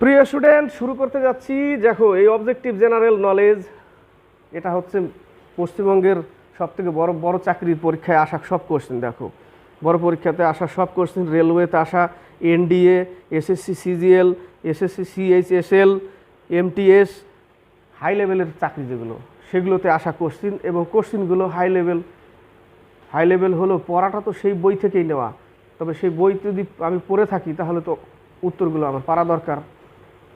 প্রিয় স্টুডেন্ট, শুরু করতে যাচ্ছি। দেখো, এই অবজেক্টিভ জেনারেল নলেজ, এটা হচ্ছে পশ্চিমবঙ্গের সবথেকে বড় বড় চাকরির পরীক্ষায় আসা সব কোশ্চেন। দেখো, বড় পরীক্ষাতে আসা সব কোশ্চেন, রেলওয়েতে আসা, NDA, SSC CGL, SSC CHSL, MTS, high লেভেলের চাকরি যেগুলো, সেগুলোতে আসা কোশ্চেন। এবং কোশ্চেনগুলো হাই লেভেল হলো, পড়াটা তো সেই বই থেকেই নেওয়া, তবে সেই বই যদি আমি পড়ে থাকি তাহলে তো উত্তরগুলো আমার পারা দরকার,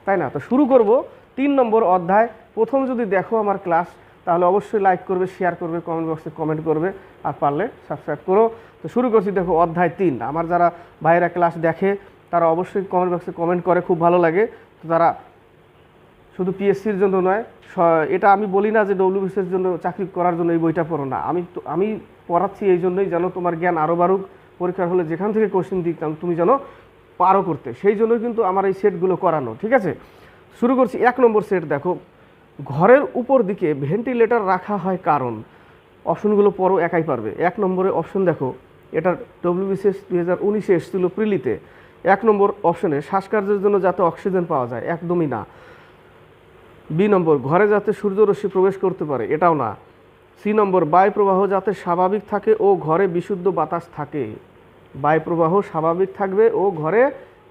তাই না? তো শুরু করব 3 নম্বর অধ্যায়। প্রথম যদি দেখো আমার ক্লাস, তাহলে অবশ্যই লাইক করবে, শেয়ার করবে, কমেন্ট বক্সে কমেন্ট করবে, আর পারলে সাবস্ক্রাইব করো। তো শুরু করছি। দেখো, অধ্যায় 3। আমার যারা ভাইয়েরা ক্লাস দেখে তারা অবশ্যই কমেন্ট বক্সে কমেন্ট করে, খুব ভালো লাগে। তো তারা শুধু পিএসসির জন্য নয়, এটা আমি বলি না যে ডব্লিউবিসির জন্য চাকরি করার জন্য এই বইটা পড়ো না। আমি পড়াচ্ছি এই জন্যই যেন তোমার জ্ঞান আরও বাড়ুক, পরীক্ষার হলে যেখান থেকে কোশ্চেন দিতাম তুমি যেন পারো করতে, সেই জন্যই কিন্তু আমার এই সেটগুলো করানো। ঠিক আছে, শুরু করছি। 1 নম্বর সেট। দেখো, ঘরের উপর দিকে ভেন্টিলেটর রাখা হয় কারণ। অপশনগুলো পড়ো, একাই পারবে। 1 নম্বরে অপশন দেখো, এটা ডব্লিউবিসিএস 2019-এ এসেছিল প্রিলিতে। 1 নম্বর অপশনে শ্বাসকার্যের জন্য যাতে অক্সিজেন পাওয়া যায়, একদমই না। বি নম্বর, ঘরে যাতে সূর্যরশ্মি প্রবেশ করতে পারে, এটাও না। সি নম্বর, বায়ু প্রবাহ যাতে স্বাভাবিক থাকে ও ঘরে বিশুদ্ধ বাতাস থাকে, বায়ু প্রবাহ স্বাভাবিক থাকবে ও ঘরে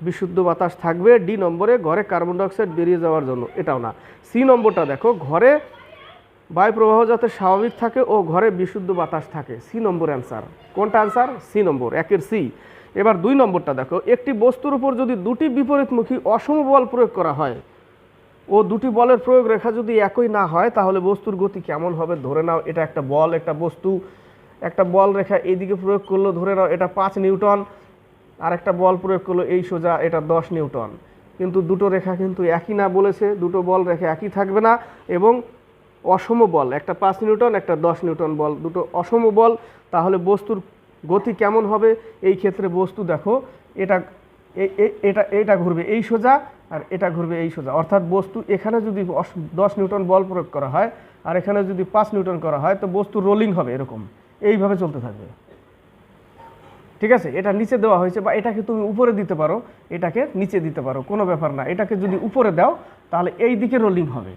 বিশুদ্ধ বাতাস থাকবে। ডি নম্বরে, ঘরে কার্বন ডাইঅক্সাইড বেরিয়ে যাওয়ার জন্য, এটাও না। সি নম্বরটা দেখো, ঘরে বায়ু প্রবাহ যাতে স্বাভাবিক থাকে ও ঘরে বিশুদ্ধ বাতাস থাকে। সি নম্বর অ্যান্সার। কোনটা অ্যান্সার? সি নম্বর, 1-এর সি। এবার 2 নম্বরটা দেখো, একটি বস্তুর উপর যদি দুটি বিপরীতমুখী অসম বল প্রয়োগ করা হয় ও দুটি বলের প্রয়োগ রেখা যদি একই না হয়, তাহলে বস্তুর গতি কেমন হবে? ধরে নাও এটা একটা বল, একটা বস্তু, একটা বল রেখা এইদিকে প্রয়োগ করলো, ধরে নাও এটা 5 নিউটন, আর একটা বল প্রয়োগ করলো এই সোজা, এটা 10 নিউটন। কিন্তু দুটো রেখা কিন্তু একই না বলেছে, দুটো বল রেখা একই থাকবে না, এবং অসম বল, একটা 5 নিউটন, একটা 10 নিউটন বল, দুটো অসম বল। তাহলে বস্তুর গতি কেমন হবে? এই ক্ষেত্রে বস্তু দেখো, এটা এটা এটা ঘুরবে এই সোজা, আর এটা ঘুরবে এই সোজা। অর্থাৎ বস্তু এখানে যদি 10 নিউটন বল প্রয়োগ করা হয় আর এখানে যদি 5 নিউটন করা হয়, তো বস্তু রোলিং হবে, এরকম এইভাবে চলতে থাকবে। ঠিক আছে, এটা নিচে দেওয়া হয়েছে, বা এটাকে তুমি উপরে দিতে পারো, এটাকে নিচে দিতে পারো, কোনো ব্যাপার না। এটাকে যদি উপরে দাও তাহলে এই দিকে রোলিং হবে,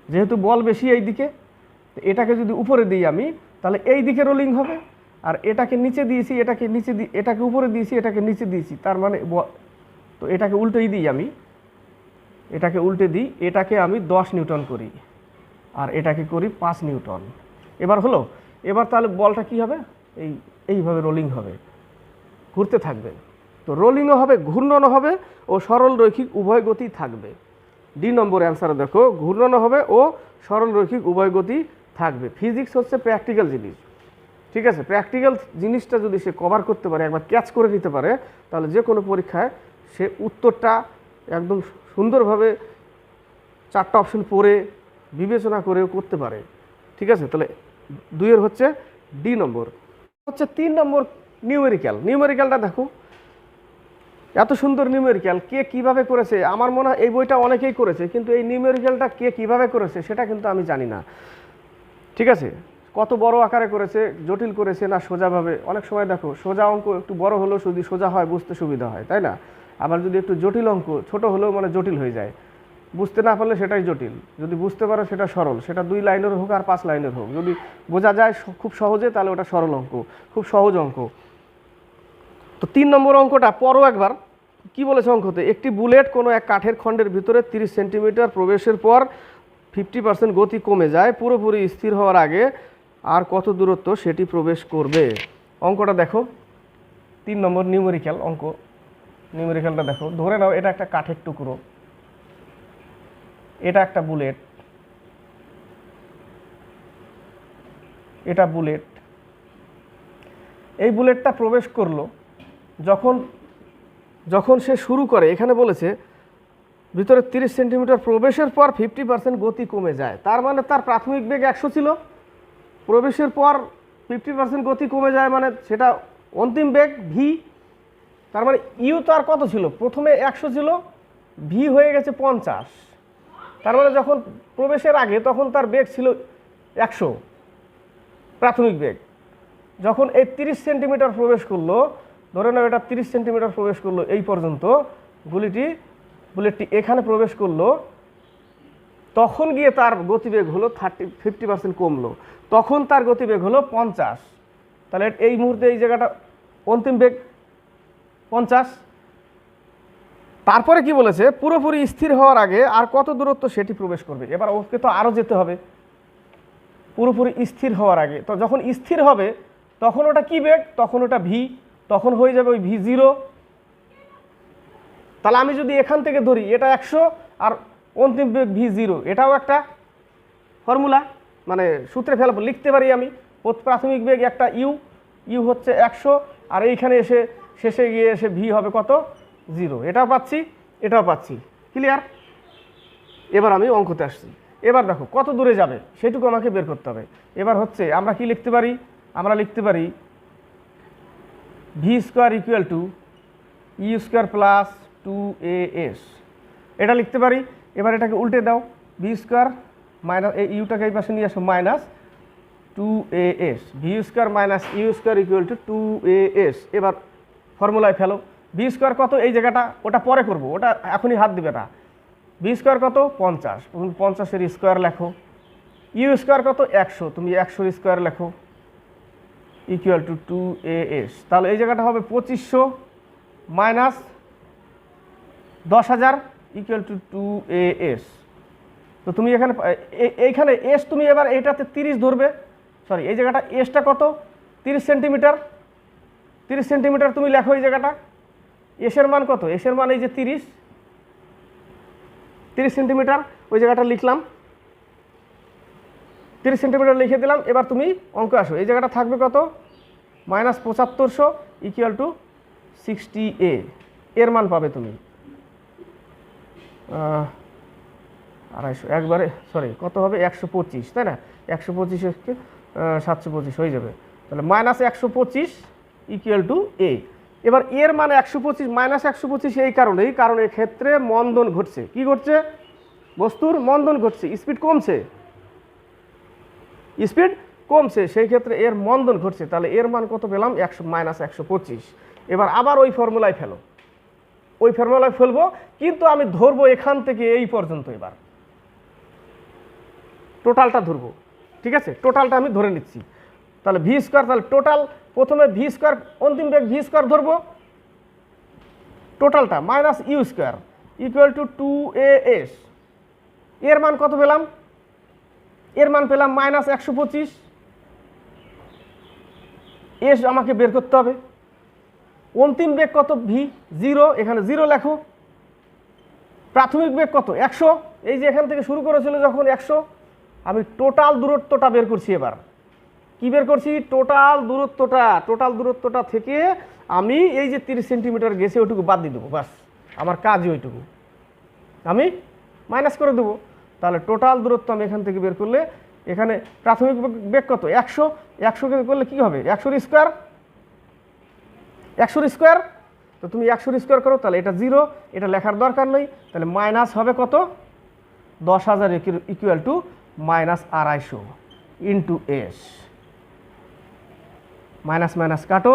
যেহেতু বল বেশি এই দিকে। এটাকে যদি উপরে দিই আমি, তাহলে এই দিকে রোলিং হবে। আর এটাকে নিচে দিয়েছি, এটাকে উপরে দিয়েছি, এটাকে নিচে দিয়েছি, তার মানে তো এটাকে উল্টেই দিই আমি, এটাকে উল্টে দিই, এটাকে আমি 10 নিউটন করি আর এটাকে করি 5 নিউটন। এবার হলো, এবার তাহলে বলটা কি হবে? এইভাবে রোলিং হবে, ঘুরতে থাকবে। তো রোলিংও হবে, ঘূর্ণনও হবে, ও সরল রৈখিক উভয় গতি থাকবে। ডি নম্বর অ্যান্সার দেখো, ঘূর্ণনও হবে ও সরল রৈখিক উভয় গতি থাকবে। ফিজিক্স হচ্ছে প্র্যাকটিক্যাল জিনিস। ঠিক আছে, প্র্যাকটিক্যাল জিনিসটা যদি সে কভার করতে পারে, একবার ক্যাচ করে নিতে পারে, তাহলে যে কোনো পরীক্ষায় সে উত্তরটা একদম সুন্দরভাবে 4টা অপশন পড়ে বিবেচনা করেও করতে পারে। ঠিক আছে, তাহলে 2-এর হচ্ছে ডি নম্বর। হচ্ছে 3 নম্বর, নিউমেরিক্যালটা দেখো, এত সুন্দর নিউমেরিক্যাল কে কিভাবে করেছে। আমার মনে হয় এই বইটা অনেকেই করেছে, কিন্তু এই নিউমেরিক্যালটা কে কিভাবে করেছে সেটা কিন্তু আমি জানি না। ঠিক আছে, কত বড় আকারে করেছে, জটিল করেছে না সোজাভাবে। অনেক সময় দেখো, সোজা অঙ্ক একটু বড় হলেও যদি সোজা হয় বুঝতে সুবিধা হয়, তাই না? আবার যদি একটু জটিল অঙ্ক ছোট হলেও মানে জটিল হয়ে যায়, বুঝতে না পারলে সেটাই জটিল, যদি বুঝতে পারো সেটা সরল। সেটা 2 লাইনের হোক আর 5 লাইনের হোক, যদি বোঝা যায় খুব সহজে, তাহলে ওটা সরল অঙ্ক, খুব সহজ অঙ্ক। তো 3 নম্বর অঙ্কটা পরও একবার। কি বলেছে অঙ্কতে? একটি বুলেট কোনো এক কাঠের খণ্ডের ভিতরে 30 সেন্টিমিটার প্রবেশের পর 50% গতি কমে যায়, পুরোপুরি স্থির হওয়ার আগে আর কত দূরত্ব সেটি প্রবেশ করবে? অঙ্কটা দেখো, 3 নম্বর নিউমেরিক্যাল অঙ্ক। নিউমেরিক্যালটা দেখো, ধরে নাও এটা একটা কাঠের টুকরো, এটা একটা বুলেট, এটা বুলেট। এই বুলেটটা প্রবেশ করলো, যখন সে শুরু করে, এখানে বলেছে ভিতরে 30 সেন্টিমিটার প্রবেশের পর 50% গতি কমে যায়। তার মানে তার প্রাথমিক বেগ 100 ছিল, প্রবেশের পর 50% গতি কমে যায়, মানে সেটা অন্তিম বেগ ভি। তার মানে ইউ তার কত ছিল? প্রথমে 100 ছিল, ভি হয়ে গেছে 50। তার মানে যখন প্রবেশের আগে তখন তার বেগ ছিল 100, প্রাথমিক বেগ। যখন এই 30 সেন্টিমিটার প্রবেশ করলো, ধরে নাও এটা 30 সেন্টিমিটার প্রবেশ করলো এই পর্যন্ত, গুলিটি বুলেটটি এখানে প্রবেশ করলো, তখন গিয়ে তার গতিবেগ হলো 50% কমলো, তখন তার গতিবেগ হলো 50। তাহলে এই মুহূর্তে এই জায়গাটা অন্তিম বেগ 50। তারপরে কি বলেছে, পুরোপুরি স্থির হওয়ার আগে আর কত দূরত্ব সেটি প্রবেশ করবে। এবার ওকে তো আরও যেতে হবে পুরোপুরি স্থির হওয়ার আগে। তো যখন স্থির হবে তখন ওটা কি বেগ, তখন ওটা ভি, তখন হয়ে যাবে ওই V0। তাহলে আমি যদি এখান থেকে ধরি এটা 100 আর অন্তিম বেগ V0, এটাও একটা ফর্মুলা, মানে সূত্রে ফেলবো, লিখতে পারি আমি। প্রাথমিক বেগ একটা ইউ হচ্ছে 100, আর এইখানে এসে শেষে গিয়ে এসে ভি হবে কত, 0। এটাও পাচ্ছি, এটাও পাচ্ছি। ক্লিয়ার? এবার আমি অঙ্কতে আসছি। এবার দেখো কত দূরে যাবে সেটুকু আমাকে বের করতে হবে। এবার হচ্ছে আমরা কি লিখতে পারি, আমরা লিখতে পারি v square equal to u square plus 2as, এটা লিখতে পারি। এবার এটাকে উল্টে দাও, ভি স্কোয়ার মাইনাস এই ইউটাকে এই পাশে নিয়ে আসো, minus 2as, v square minus u square equal to 2as। এবার ফর্মুলায় ফেলো। ভি স্কোয়ার কত, এই জায়গাটা ওটা পরে করব, ওটা এখনই হাত দিবে না। ভি স্কোয়ার কত, 50, তুমি 50-এর স্কোয়ার লেখো। ইউ স্কোয়ার কত, 100, তুমি 100-এর স্কোয়ার লেখো, ইকুয়াল টু 2as। তাহলে এই জায়গাটা হবে 2500 মাইনাস 10,000 ইকুয়াল টু 2as। তো তুমি এইখানে এস তুমি এবার এইটাতে 30 ধরবে, সরি এই জায়গাটা এসটা কত, 30 সেন্টিমিটার। 30 সেন্টিমিটার তুমি লেখো এই জায়গাটা। এসের মান কত, এসের মান এই যে 30 সেন্টিমিটার, ওই জায়গাটা লিখলাম, 30 সেন্টিমিটার লিখে দিলাম। এবার তুমি অঙ্ক আসো, এই জায়গাটা থাকবে কত, মাইনাস 7500 ইকুয়াল টু 60a, এর মান পাবে তুমি 250, একবারে সরি কত হবে, 125, তাই না? 125-কে 725 হয়ে যাবে, তাহলে মাইনাস 125 ইকুয়াল টু a। এবার এর মানে 125 মাইনাস 125 এই কারণেই, কারণ এক্ষেত্রে মন্দন ঘটছে। কি ঘটছে, বস্তুর মন্দন ঘটছে, স্পিড কমছে, স্পিড কমছে, সেই ক্ষেত্রে এর মন্দন ঘটছে। তাহলে এর মান কত পেলাম, মাইনাস 125। এবার আবার ওই ফর্মুলায় ফেলো, ওই ফর্মুলায় ফেলবো, কিন্তু আমি ধরবো এখান থেকে এই পর্যন্ত। এবার টোটালটা ধরবো, ঠিক আছে, টোটালটা আমি ধরে নিচ্ছি। তাহলে ভি স্কোয়ার, তাহলে টোটাল প্রথমে ভি স্কোয়ার, অন্তিম বেগ ভি স্কোয়ার ধরবো, টোটালটা minus u square equal to 2as। এর মান কত পেলাম, এর মান পেলাম মাইনাস 125। এস আমাকে বের করতে হবে। অন্তিম বেগ কত, V0, এখানে 0 লেখো। প্রাথমিক বেগ কত, 100, এই যে এখান থেকে শুরু করেছিল যখন 100। আমি টোটাল দূরত্বটা বের করছি। এবার কি বের করছি, টোটাল দূরত্বটা থেকে আমি এই যে 30 সেন্টিমিটার গেছে ওইটুকু বাদ দিয়ে দেবো, বাস আমার কাজই ওইটুকু, আমি মাইনাস করে দেবো। তাহলে টোটাল দূরত্ব আমি এখান থেকে বের করলে, এখানে প্রাথমিক বেগ কত, 100 করলে কি হবে, 100-এর স্কোয়ার। তো তুমি 100-এর স্কোয়ার করো, তাহলে এটা 0, এটা লেখার দরকার নেই। তাহলে মাইনাস হবে কত, 10,000 equal to minus 250 into S. Minus minus কাটো,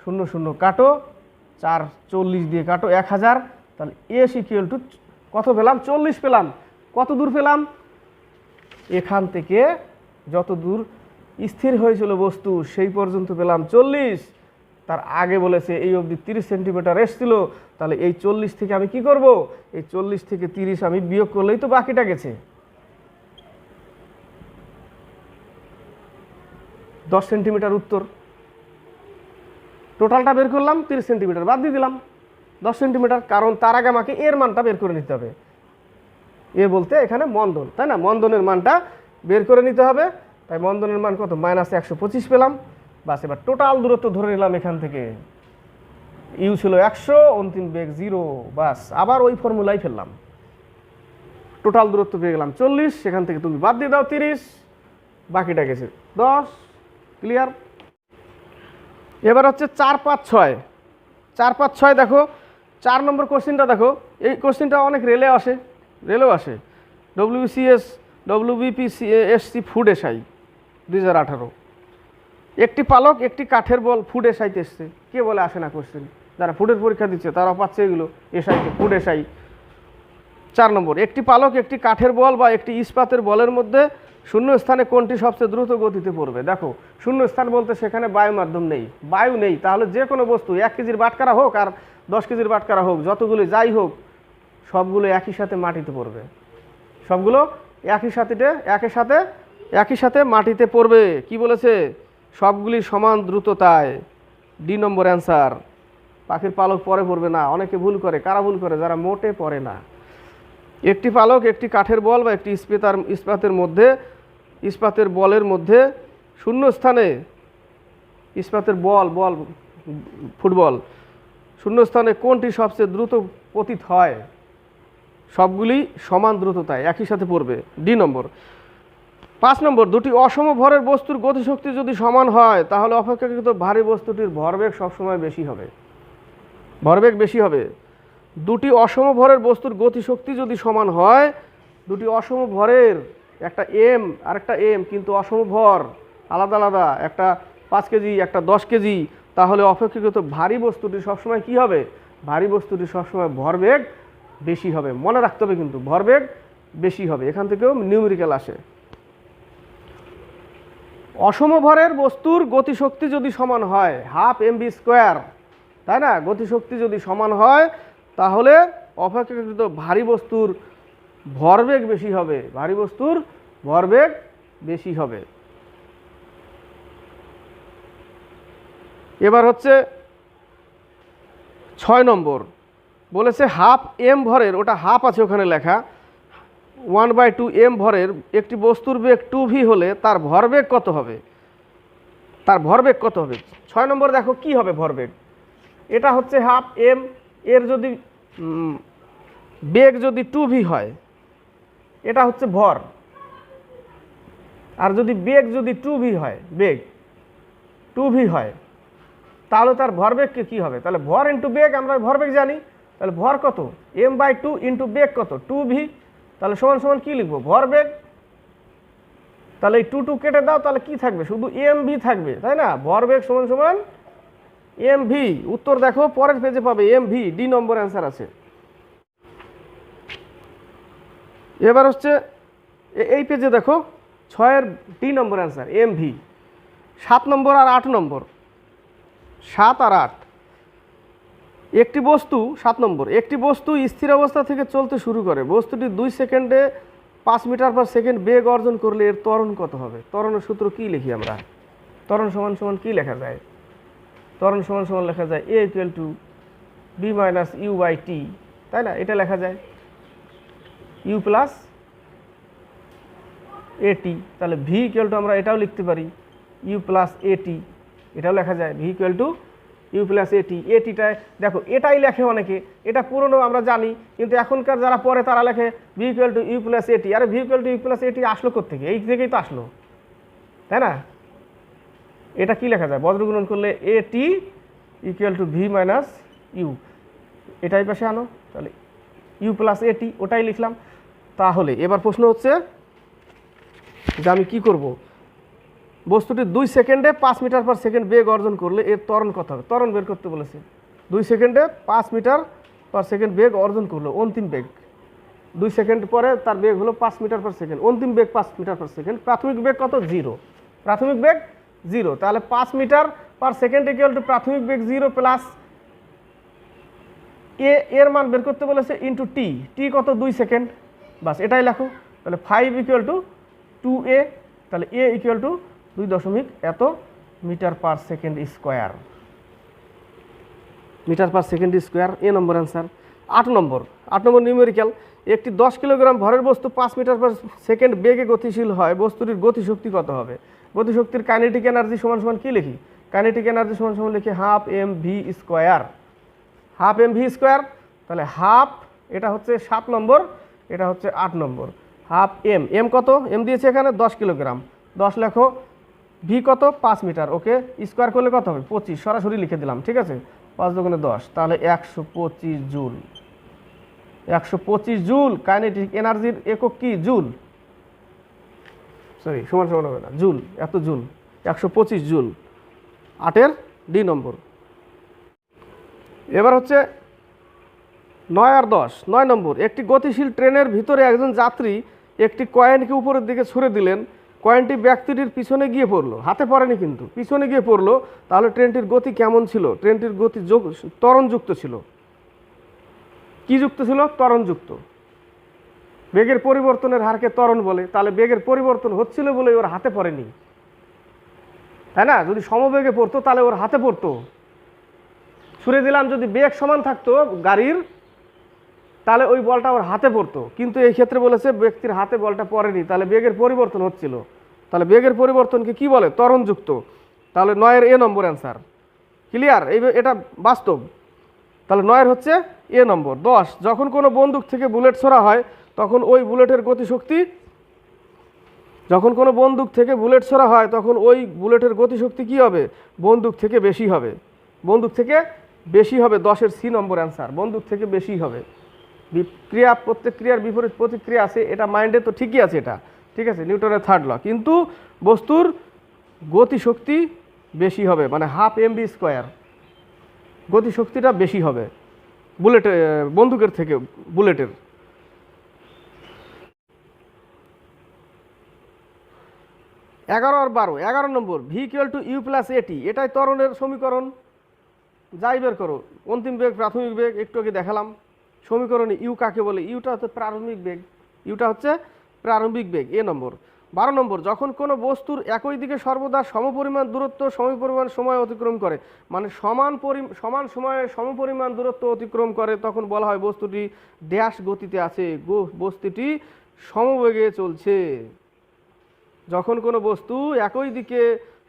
0 কাটো, 4 40 দিয়ে কাটো, 1000। তাহলে এস ইকুয়াল টু কত পেলাম, 40 পেলাম। কত দূর পেলাম, এখান থেকে যত দূর স্থির হয়েছিল বস্তু সেই পর্যন্ত পেলাম 40। তার আগে বলেছে এই অবধি 30 সেন্টিমিটার এসছিল, তাহলে এই 40 থেকে আমি কি করব, এই 40 থেকে 30 আমি বিয়োগ করলেই তো বাকিটা গেছে। 10 সেন্টিমিটার উত্তর। টোটালটা বের করলাম, 30 সেন্টিমিটার বাদ দিয়ে দিলাম 10 সেন্টিমিটার, কারণ তার আগে আমাকে এর মানটা বের করে নিতে হবে। এ বলতে এখানে মন্দন, তাই না, মন্দনের মানটা বের করে নিতে হবে। তাই মন্দনের মান কত, মাইনাস 125 পেলাম। বাস, এবার টোটাল দূরত্ব ধরে নিলাম এখান থেকে। ইউ ছিল 100, অন্তিম বেগ 0, বাস আবার ওই ফর্মুলাই ফেললাম। টোটাল দূরত্ব পেয়ে গেলাম 40, সেখান থেকে তুমি বাদ দিয়ে দাও 30, বাকিটা গেছে 10। ক্লিয়ার? এবার হচ্ছে 4, 5, 6। 4, 5, 6 দেখো, 4 নম্বর কোশ্চেনটা দেখো। এই কোশ্চেনটা অনেক রেলেও আসে, WBCS WBPSC ফুড এসআই 2018। একটি পালক একটি কাঠের বল ফুড এসআইতে এসছে। কে বলে আসে না কোশ্চেন, যারা ফুডের পরীক্ষা দিচ্ছে তারা পাচ্ছে এগুলো, এসআইতে, ফুড এসআই। 4 নম্বর, একটি পালক একটি কাঠের বল বা একটি ইস্পাতের বলের মধ্যে শূন্য স্থানে কোনটি সবচেয়ে দ্রুত গতিতে পড়বে? দেখো শূন্য স্থান বলতে সেখানে বায়ু মাধ্যম নেই, বায়ু নেই, তাহলে যে কোনো বস্তু 1 কেজির বাটখারা হোক আর 10 কেজির বাটখারা হোক, যতগুলো যাই হোক সবগুলো একই সাথে মাটিতে পড়বে, সবগুলো একই সাথে মাটিতে পড়বে। কি বলেছে? সবগুলি সমান দ্রুততায়। ডি নম্বর অ্যান্সার। পাখির পালক পরে পড়বে না। অনেকে ভুল করে। কারা ভুল করে? যারা মোটে পড়ে না। একটি পালক একটি কাঠের বল বা একটি ইস্পাতের বলের মধ্যে শূন্য স্থানে ইস্পাতের বল ফুটবল শূন্য স্থানে কোনটি সবচেয়ে দ্রুত পতিত হয়? সবগুলি সমান দ্রুততায় একই সাথে পড়বে। ডি নম্বর। 5 নম্বর, দুটি অসম ভরের বস্তুর গতিশক্তি যদি সমান হয় তাহলে অপেক্ষাকৃত ভারী বস্তুটির ভরবেগ সবসময় বেশি হবে। ভরবেগ বেশি হবে। দুটি অসম ভরের বস্তুর গতিশক্তি যদি সমান হয়, দুটি অসম ভরের, একটা এম আর একটা এম কিন্তু অসম ভর আলাদা আলাদা, একটা 5 কেজি একটা 10 কেজি, তাহলে অপেক্ষাকৃত ভারী বস্তুটি সবসময় কি হবে? ভারী বস্তুটি সবসময় ভরবেগ বেশি হবে। মনে রাখতে হবে কিন্তু ভরবেগ বেশি হবে। এখান থেকেও নিউমেরিক্যাল আসে। অসম ভরের বস্তুর গতিশক্তি যদি সমান হয়, হাফ mv², তাই না? গতিশক্তি যদি সমান হয় তাহলে অপেক্ষাকৃত ভারী বস্তুর ভরবেগ বেশি হবে। ভারী বস্তুর ভরবেগ বেশি হবে। এবার হচ্ছে 6 নম্বর, বলেছে হাফ এম ভরের, ওটা হাফ আছে ওখানে লেখা, 1/2 এম ভরের একটি বস্তুর বেগ 2v হলে তার ভরবেগ কত হবে? তার ভরবেগ কত হবে? 6 নম্বর দেখো কি হবে ভরবেগ। এটা হচ্ছে হাফ এম, এর যদি বেগ যদি 2v হয়, এটা হচ্ছে ভর, আর যদি বেগ যদি 2v হয়, বেগ 2v হয়, তাহলে তার ভরবেগ কি হবে? তাহলে ভর ইন্টু বেগ, আমরা ভরবেগ জানি, তাহলে ভর কত? m/2 ইন্টু বেগ কত? 2v, তাহলে সমান সমান কি লিখবো? ভরবেগ। তাহলে এই 2 কেটে দাও, তাহলে কি থাকবে? শুধু mv থাকবে, তাই না? ভরবেগ সমান সমান mv। উত্তর দেখো পরের পেজে পাবে, mv। ডি নম্বর অ্যান্সার আছে। এবার হচ্ছে এই পেজে দেখো 6-এর ডি নম্বর অ্যান্সার mv। 7 নম্বর আর 8 নম্বর, 7 আর 8, একটি বস্তু 7 নম্বর, একটি বস্তু স্থির অবস্থা থেকে চলতে শুরু করে, বস্তুটি 2 সেকেন্ডে 5 মিটার পার সেকেন্ড বেগ অর্জন করলে এর ত্বরণ কত হবে? ত্বরণের সূত্র কি লিখি আমরা? ত্বরণ সমান সমান কি লেখা যায়? ত্বরণ সমান সমান লেখা যায় a = b - u/t, তাই না? এটা লেখা যায় u + at। তাহলে v = আমরা এটাও লিখতে পারি u + at, এটাও লেখা যায় v = u + at। এটিটায় দেখো এটাই লেখে অনেকে, এটা পুরনো আমরা জানি, কিন্তু এখনকার যারা পড়ে তারা লেখে v = u + at। আরে v = u + at আসলো কোত্থেকে? এই থেকেই তো আসলো, তাই না? এটা কি লেখা যায়? বজ্রগুণন করলে at = v - u, এটাই পাশে আনো, তাহলে u + at, ওটাই লিখলাম। তাহলে এবার প্রশ্ন হচ্ছে যে আমি কি করব? বস্তুটি 2 সেকেন্ডে 5 মিটার পার সেকেন্ড বেগ অর্জন করলে এর ত্বরণ কত হবে? ত্বরণ বের করতে বলেছে। 2 সেকেন্ডে 5 মিটার পার সেকেন্ড বেগ অর্জন করলো, অন্তিম বেগ 2 সেকেন্ড পরে তার বেগ হলো 5 মিটার পার সেকেন্ড, অন্তিম বেগ 5 মিটার পার সেকেন্ড, প্রাথমিক বেগ কত? 0। প্রাথমিক বেগ 0, তাহলে 5 মিটার পার সেকেন্ড = প্রাথমিক বেগ 0 প্লাস এর মান বের করতে বলেছে ইন্টু টি কত? 2 সেকেন্ড, বাস এটাই লেখো। তাহলে 5 = 2a, তাহলে a = 2 এত metre per second square, metre per second square, এ নম্বর অ্যান্সার। 8 নম্বর নিউমেরিক্যাল, একটি 10 কিলোগ্রাম ভরের বস্তু 5 মিটার পার সেকেন্ড বেগে গতিশীল হয়, বস্তুটির গতিশক্তি কত হবে? গতিশক্তির কাইনেটিক এনার্জি সমান সমান কি লিখি? কাইনেটিক এনার্জি সমান সমান লিখি হাফ mv², হাফ mv²। তাহলে হাফ, এটা হচ্ছে 7 নম্বর, এটা হচ্ছে 8 নম্বর। হাফ এম কত? এম দিয়েছে এখানে 10 কিলোগ্রাম, 10 লেখো, ভি কত? 5 মিটার, ওকে, স্কোয়ার করলে কত হবে? 25, সরাসরি লিখে দিলাম, ঠিক আছে? 5 × 10, তাহলে 125 জুল। 125 জুল। কাইনেটিক এনার্জির একক কি? জুল, সরি সমান সমান হবে না, জুল, এত জুল, 125 জুল। 8-এর ডি নম্বর। এবার হচ্ছে 9 আর 10, 9 নম্বর, একটি গতিশীল ট্রেনের ভিতরে একজন যাত্রী একটি কয়েনকে উপরের দিকে ছুড়ে দিলেন। কয়েনটি ব্যক্তিটির পিছনে গিয়ে পড়লো, হাতে পড়েনি কিন্তু পিছনে গিয়ে পড়লো। তাহলে ট্রেনটির গতি কেমন ছিল? ট্রেনটির গতি ত্বরণযুক্ত ছিল। কি যুক্ত ছিল? ত্বরণযুক্ত। বেগের পরিবর্তনের হারকে ত্বরণ বলে। তাহলে বেগের পরিবর্তন হচ্ছিল বলে ওর হাতে পড়েনি, তাই না? যদি সমবেগে পড়তো তাহলে ওর হাতে পড়তো। ছুড়ে দিলাম, যদি বেগ সমান থাকতো গাড়ির তাহলে ওই বলটা ওর হাতে পড়তো, কিন্তু এই ক্ষেত্রে বলেছে ব্যক্তির হাতে বলটা পড়েনি, তাহলে বেগের পরিবর্তন হচ্ছিল। তাহলে বেগের পরিবর্তনকে কি বলে? ত্বরণযুক্ত। তাহলে 9-এর এ নম্বর অ্যান্সার। ক্লিয়ার? এটা বাস্তব। তাহলে 9-এর হচ্ছে এ নম্বর। 10, যখন কোনো বন্দুক থেকে বুলেট ছোড়া হয় তখন ওই বুলেটের গতিশক্তি, যখন কোনো বন্দুক থেকে বুলেট ছোড়া হয় তখন ওই বুলেটের গতিশক্তি কি হবে? বন্দুক থেকে বেশি হবে। বন্দুক থেকে বেশি হবে। 10-এর সি নম্বর অ্যান্সার, বন্দুক থেকে বেশি হবে। ক্রিয়া, প্রত্যেক ক্রিয়ার বিপরীত প্রতিক্রিয়া আছে, এটা মাইন্ডে তো ঠিকই আছে, এটা ঠিক আছে, নিউটনের থার্ড ল। কিন্তু বস্তুর গতিশক্তি বেশি হবে, মানে ½ mv², গতিশক্তিটা বেশি হবে বুলেটের, বন্দুকের থেকে বুলেটের। 11 আর 12, 11 নম্বর, V = U + AT, এটাই ত্বরণের সমীকরণ। যাই বের করো, অন্তিম বেগ, প্রাথমিক বেগ একটু আগে দেখালাম। সমীকরণে ইউ কাকে বলে? ইউটা হচ্ছে প্রারম্ভিক বেগ, ইউটা হচ্ছে প্রারম্ভিক বেগ, এ নম্বর। 12 নম্বর, যখন কোনো বস্তুর একই দিকে সর্বদা সমপরিমাণ দূরত্ব সমপরিমাণ সময় অতিক্রম করে, মানে সমান সময়ে সমপরিমাণ দূরত্ব অতিক্রম করে, তখন বলা হয় বস্তুটি ড্যাশ গতিতে আছে, বস্তুটি সমবেগে চলছে। যখন কোনো বস্তু একই দিকে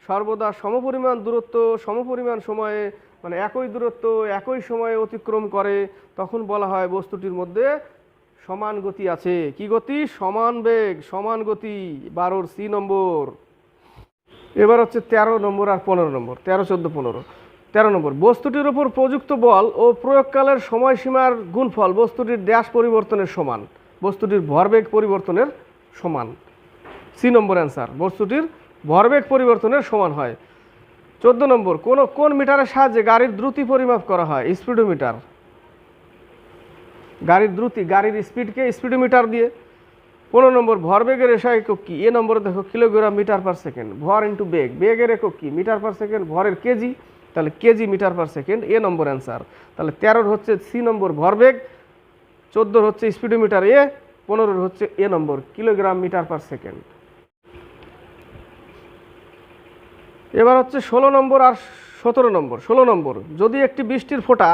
সর্বদা সমপরিমাণ দূরত্ব সমপরিমাণ সময়ে, মানে একই দূরত্ব একই সময়ে অতিক্রম করে, তখন বলা হয় বস্তুটির মধ্যে সমান গতি আছে। কি গতি? সমান বেগ, সমান গতি। 12-র সি নম্বর। এবার হচ্ছে 13 নম্বর আর 15 নম্বর, 13, 14, 15। 13 নম্বর, বস্তুটির উপর প্রযুক্ত বল ও প্রয়োগকালের সময়সীমার গুণফল বস্তুটির ড্যাশ পরিবর্তনের সমান, বস্তুটির ভরবেগ পরিবর্তনের সমান। সি নম্বর অ্যান্সার, বস্তুটির ভরবেগ পরিবর্তনের সমান হয়। 14 নম্বর, কোন মিটারের সাহায্যে গাড়ির দ্রুতি পরিমাপ করা হয়? স্পিডোমিটার। গাড়ির দ্রুতি, গাড়ির স্পিডকে স্পিডোমিটার দিয়ে। 15 নম্বর, ভরবেগের এসআই একক কি? এ নম্বরে দেখো কিলোগ্রাম মিটার পার সেকেন্ড। ভর ইন্টু বেগ, বেগের একক কি? মিটার পার সেকেন্ড, ভরের কেজি, তাহলে কেজি মিটার পার সেকেন্ড, এ নম্বর অ্যান্সার। তাহলে 13-র হচ্ছে সি নম্বর ভরবেগ, 14-র হচ্ছে স্পিডোমিটার এ, 15-র হচ্ছে এ নম্বর কিলোগ্রাম মিটার পার সেকেন্ড। এবার হচ্ছে 16 নম্বর আর 17 নম্বর। 16 নম্বর, যদি একটি বৃষ্টির ফোঁটা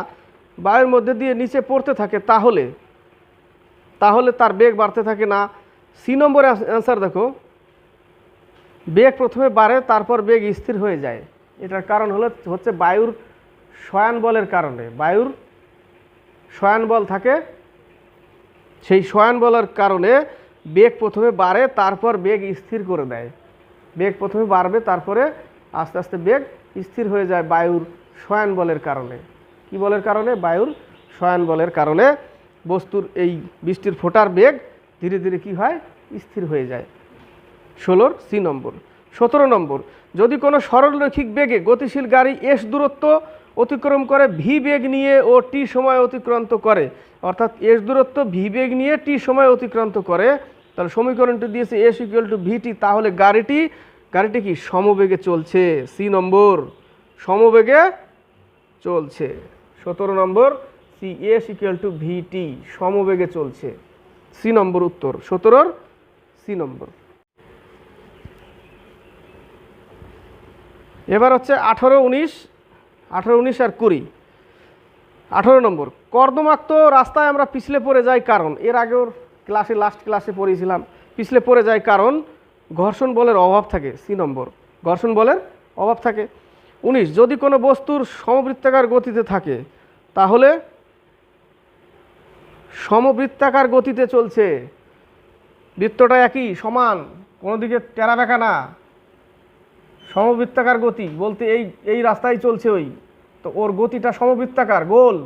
বায়ুর মধ্যে দিয়ে নিচে পড়তে থাকে তাহলে তার বেগ বাড়তে থাকে না। সি নম্বর অ্যান্সার দেখো, বেগ প্রথমে বাড়ে তারপর বেগ স্থির হয়ে যায়। এটার কারণ হচ্ছে বায়ুর শয়ান বলের কারণে। বায়ুর শয়ান বল থাকে, সেই শয়ান বলের কারণে বেগ প্রথমে বাড়ে তারপর বেগ স্থির করে দেয়। বেগ প্রথমে বাড়বে তারপরে আস্তে আস্তে বেগ স্থির হয়ে যায় বায়ুর শয়ান বলের কারণে। কি বলের কারণে? বায়ুর শয়ান বলের কারণে বস্তুর এই বৃষ্টির ফোঁটার বেগ ধীরে ধীরে কি হয়? স্থির হয়ে যায়। 16-র সি নম্বর। 17 নম্বর, যদি কোনো সরলরৈখিক বেগে গতিশীল গাড়ি এস দূরত্ব অতিক্রম করে ভি বেগ নিয়ে ও টি সময় অতিক্রান্ত করে, অর্থাৎ এস দূরত্ব ভি বেগ নিয়ে টি সময় অতিক্রান্ত করে, তাহলে সমীকরণটি দিয়েছে এস = ভিটি, তাহলে গাড়িটি কি সমবেগে চলছে। সি নম্বর, সমবেগে চলছে। 17 নম্বর সি, এস = ভিটি, সমবেগে চলছে। সি নম্বর উত্তর, 17-র সি নম্বর। এবার হচ্ছে 18, 19 আর 20। 18 নম্বর, কর্দমাক্ত রাস্তায় আমরা পিছলে পড়ে যাই কারণ, এর আগেও লাস্ট ক্লাসে পড়েছিলাম, পিছলে পড়ে যায় কারণ ঘর্ষণ বলের অভাব থাকে। সি নম্বর, ঘর্ষণ বলের অভাব থাকে। 19, যদি কোনো বস্তুর সমবৃত্তাকার গতিতে থাকে তাহলে সমবৃত্তাকার গতিতে চলছে, বৃত্তটা একই সমান, কোনো দিকে টেরা বেঁকা না। সমবৃত্তাকার গতি বলতে এই রাস্তায় চলছে, ওই তো ওর গতিটা সমবৃত্তাকার, গোল।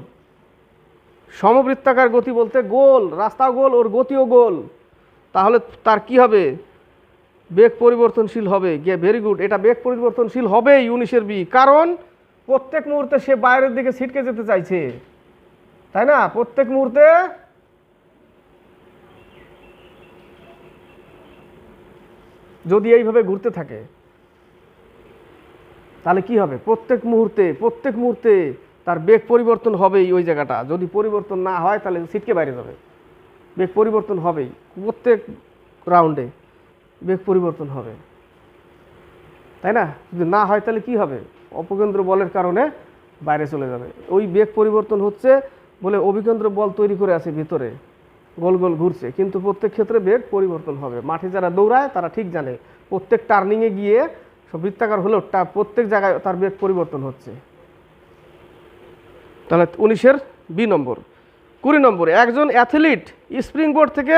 সমবৃত্তাকার গতি বলতে গোল, রাস্তা গোল, ওর গতিও গোল, তাহলে তার কি হবে? বেগ পরিবর্তনশীল হবে। ভেরি গুড, এটা বেগ পরিবর্তনশীল হবেই 19-এর বি, কারণ প্রত্যেক মুহূর্তে সে বাইরের দিকে ছিটকে যেতে চাইছে। তাই না? প্রত্যেক মুহূর্তে যদি এইভাবে ঘুরতে থাকে তাহলে কি হবে? প্রত্যেক মুহূর্তে তার বেগ পরিবর্তন হবেই। ওই জায়গাটা যদি পরিবর্তন না হয় তাহলে ছিটকে বাইরে যাবে। বেগ পরিবর্তন হবেই, প্রত্যেক রাউন্ডে বেগ পরিবর্তন হবে, তাই না? যদি না হয় তাহলে কি হবে? অপকেন্দ্র বলের কারণে বাইরে চলে যাবে। ওই বেগ পরিবর্তন হচ্ছে বলে অভিকেন্দ্র বল তৈরি করে আছে ভিতরে, গোল গোল ঘুরছে, কিন্তু প্রত্যেক ক্ষেত্রে বেগ পরিবর্তন হবে। মাঠে যারা দৌড়ায় তারা ঠিক জানে প্রত্যেক টার্নিংয়ে গিয়ে সব বৃত্তাকার হলেও প্রত্যেক জায়গায় তার বেগ পরিবর্তন হচ্ছে। তাহলে 19-এর বি নম্বর। 20 নম্বরে একজন অ্যাথলিট স্প্রিংবোর্ড থেকে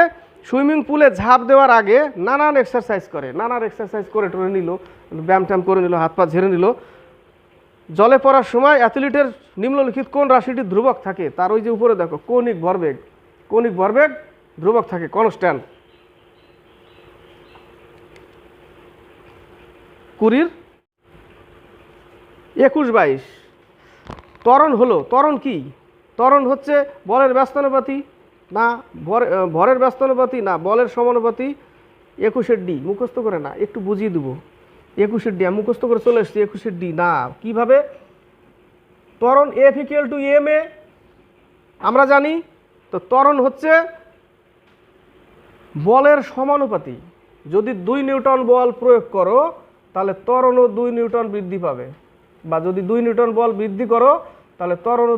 সুইমিং পুলে ঝাঁপ দেওয়ার আগে নানান এক্সারসাইজ করে টরে নিল, ব্যায়াম ট্যাম করে নিল, হাত পা ঝেড়ে নিল। জলে পড়ার সময় অ্যাথলিটের নিম্নলিখিত কোন রাশিটি ধ্রুবক থাকে? তার ওই যে উপরে দেখো কৌণিক ভরবেগ ধ্রুবক থাকে, কনস্ট্যান্ট। 20-র 21-22। ত্বরণ কি? ত্বরণ হচ্ছে বলের ব্যস্তানুপাতি না ভরের ব্যস্তানুপাতি না বলের সমানুপাতি। 21-এর ডি মুখস্থ করে না, একটু বুঝিয়ে দেবো। 21-এর ডি মুখস্থ করে চলে এসছি। 21-এর ডি না, কিভাবে? ত্বরণ F = ma আমরা জানি তো। ত্বরণ হচ্ছে বলের সমানুপাতি। যদি 2 নিউটন বল প্রয়োগ করো তাহলে ত্বরণও 2 নিউটন বৃদ্ধি পাবে, বা যদি 2 নিউটন বল বৃদ্ধি করো তাহলে ত্বরণও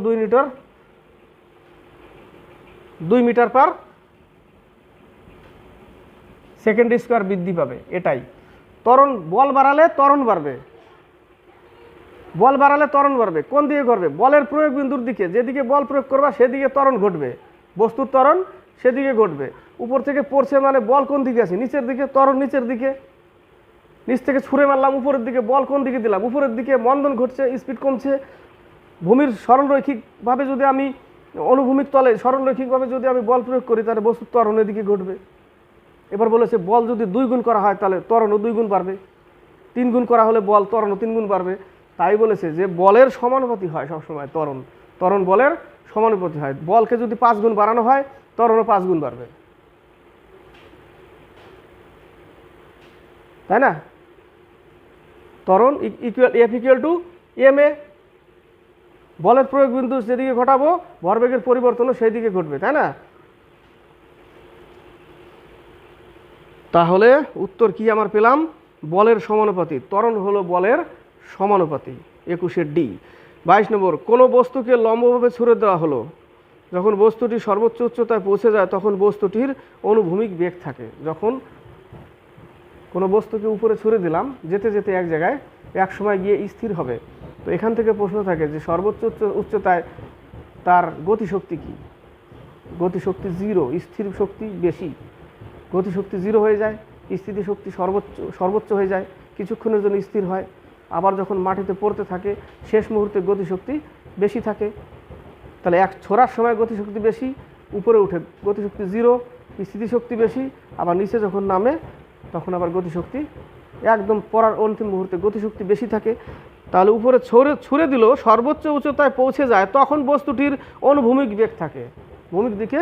2 মিটার পার সেকেন্ড স্কোয়ার বৃদ্ধি পাবে। এটাই ত্বরণ। বল বাড়ালে ত্বরণ বাড়বে। কোন দিকে ঘটবে? বলের প্রয়োগ বিন্দুর দিকে। যেদিকে বল প্রয়োগ করবা সেদিকে ত্বরণ ঘটবে, বস্তুর ত্বরণ সেদিকে ঘটবে। উপর থেকে পড়ছে মানে বল কোন দিকে আছে? নিচের দিকে, ত্বরণ নিচের দিকে। নিচ থেকে ছুঁড়ে মারলাম উপরের দিকে, বল কোন দিকে দিলাম? উপরের দিকে। মন্দন ঘটছে, স্পিড কমছে। ভূমির সরলরৈখিকভাবে যদি আমি অনুভূমিক তলে সরলরৈখিকভাবে যদি আমি বল প্রয়োগ করি তাহলে বস্তুর ত্বরণের দিকে ঘটবে। এবার বলেছে বল যদি 2 গুণ করা হয় তাহলে ত্বরণও 2 গুণ বাড়বে, 3 গুণ করা হলে বল ত্বরণও 3 গুণ বাড়বে। তাই বলেছে যে বলের সমানুপাতি হয় সবসময় ত্বরণ বলের সমানুপাতি হয়। বলকে যদি 5 গুণ বাড়ানো হয় ত্বরণও 5 গুণ বাড়বে, তাই না? ত্বরণ F = ma। বলের প্রয়োগ বিন্দু যেদিকে ঘটাবো ভরবেগের পরিবর্তনও সেই দিকে ঘটবে, তাই না? তাহলে উত্তর কি আমার পেলাম? বলের সমানুপাতি। ত্বরণ হলো বলের সমানুপাতি। 21-এর ডি। 22 নম্বর। কোনো বস্তুকে লম্বভাবে ছুড়ে দেওয়া হলো, যখন বস্তুটি সর্বোচ্চ উচ্চতায় পৌঁছে যায় তখন বস্তুটির অনুভূমিক বেগ থাকে। যখন কোনো বস্তুকে উপরে ছুড়ে দিলাম, যেতে যেতে এক জায়গায় এক সময় গিয়ে স্থির হবে, তো এখান থেকে প্রশ্ন থাকে যে সর্বোচ্চ উচ্চতায় তার গতিশক্তি কি? গতিশক্তি 0, স্থির শক্তি বেশি। গতিশক্তি 0 হয়ে যায়, স্থিতি শক্তি সর্বোচ্চ হয়ে যায়, কিছুক্ষণের জন্য স্থির হয়। আবার যখন মাটিতে পড়তে থাকে শেষ মুহূর্তে গতিশক্তি বেশি থাকে। তাহলে এক ছোড়ার সময় গতিশক্তি বেশি, উপরে উঠে গতিশক্তি 0, স্থিতিশক্তি বেশি। আবার নিচে যখন নামে তখন আবার গতিশক্তি একদম পড়ার অন্তিম মুহূর্তে গতিশক্তি বেশি থাকে। তাহলে উপরে ছুঁড়ে দিল, সর্বোচ্চ উচ্চতায় পৌঁছে যায়, তখন বস্তুটির অনুভূমিক বেগ থাকে। ভূমিক দিকে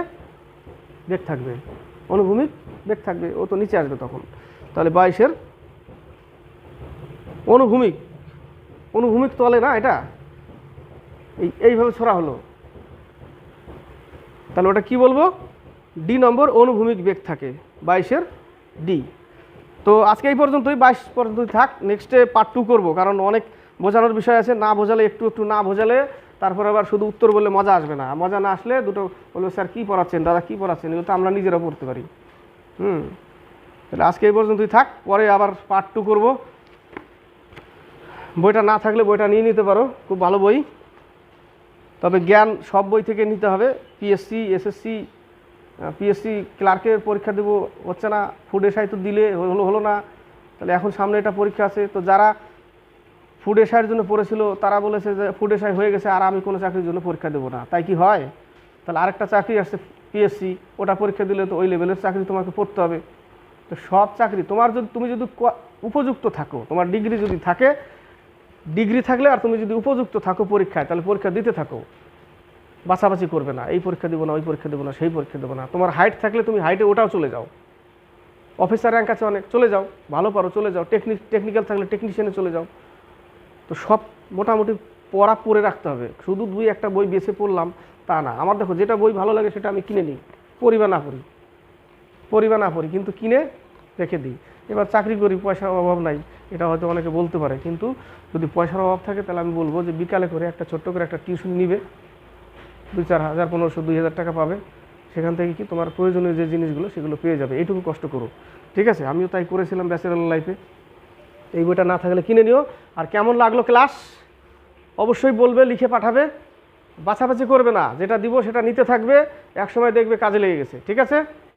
বেগ থাকবে, অনুভূমিক বেগ থাকবে, ও তো নিচে আসবে তখন। তাহলে 22-এর অনুভূমিক তলে না, এটা এইভাবে ছড়া হলো, তাহলে ওটা কি বলবো? ডি নম্বর, অনুভূমিক বেগ থাকে। 22-এর ডি। তো আজকে এই পর্যন্তই, 22 পর্যন্তই থাক। নেক্সটে পার্ট 2 করবো, কারণ অনেক বোঝানোর বিষয় আছে। না বোঝালে একটু না বোঝালে তারপর আবার শুধু উত্তর বললে মজা আসবে না। মজা না আসলে দুটো বলবে স্যার কী পড়াচ্ছেন, দাদা কী পড়াচ্ছেন, এগুলো তো আমরা নিজেরা পড়তে পারি। তাহলে আজকে এই পর্যন্তই থাক, পরে আবার পার্ট 2 করবো। বইটা না থাকলে বইটা নিয়ে নিতে পারো, খুব ভালো বই। তবে জ্ঞান সব বই থেকে নিতে হবে। পিএসসি, এসএসসি, পিএসসি ক্লার্কের পরীক্ষা দেবো, হচ্ছে না। ফুড এসআই তো দিলে হলো না, তাহলে এখন সামনে এটা পরীক্ষা আছে। তো যারা ফুড এসআইয়ের জন্য পড়েছিল তারা বলেছে যে ফুড এসআই হয়ে গেছে, আর আমি কোনো চাকরির জন্য পরীক্ষা দেবো না। তাই কি হয়? তাহলে আরেকটা চাকরি আসছে পিএসসি, ওটা পরীক্ষা দিলে তো ওই লেভেলের চাকরি তোমাকে পড়তে হবে। তো সব চাকরি তুমি যদি উপযুক্ত থাকো, তোমার ডিগ্রি যদি থাকে, ডিগ্রি থাকলে আর তুমি যদি উপযুক্ত থাকো পরীক্ষায়, তাহলে পরীক্ষা দিতে থাকো। বাছাবাছি করবে না, এই পরীক্ষা দেবো না, ওই পরীক্ষা দেবো না, সেই পরীক্ষা দেবো না। তোমার হাইট থাকলে তুমি হাইটে ওটাও চলে যাও, অফিসার র্যাঙ্ক আছে অনেক, চলে যাও, ভালো পারো চলে যাও, টেকনিক্যাল থাকলে টেকনিশিয়ানে চলে যাও। তো সব মোটামুটি পড়া পড়ে রাখতে হবে, শুধু 2-1টা বই বেছে পড়লাম তা না। আমার দেখো যেটা বই ভালো লাগে সেটা আমি কিনে নিই, পড়ি বা না পড়ি কিন্তু কিনে রেখে দিই। এবার চাকরি করি, পয়সার অভাব নাই, এটা হয়তো অনেকে বলতে পারে, কিন্তু যদি পয়সার অভাব থাকে তাহলে আমি বলবো যে বিকালে করে একটা ছোট্ট করে একটা টিউশন নিবে, 2-4 হাজার, 1500-2000 টাকা পাবে, সেখান থেকে কি তোমার প্রয়োজনীয় যে জিনিসগুলো সেগুলো পেয়ে যাবে। এইটুকু কষ্ট করো, ঠিক আছে? আমিও তাই করেছিলাম ব্যাচেলর লাইফে। এই বইটা না থাকলে কিনে নিও। আর কেমন লাগলো ক্লাস অবশ্যই বলবে, লিখে পাঠাবে, বাছাবাছি করবে না, যেটা দিব সেটা নিতে থাকবে, একসময় দেখবে কাজে লেগে গেছে, ঠিক আছে?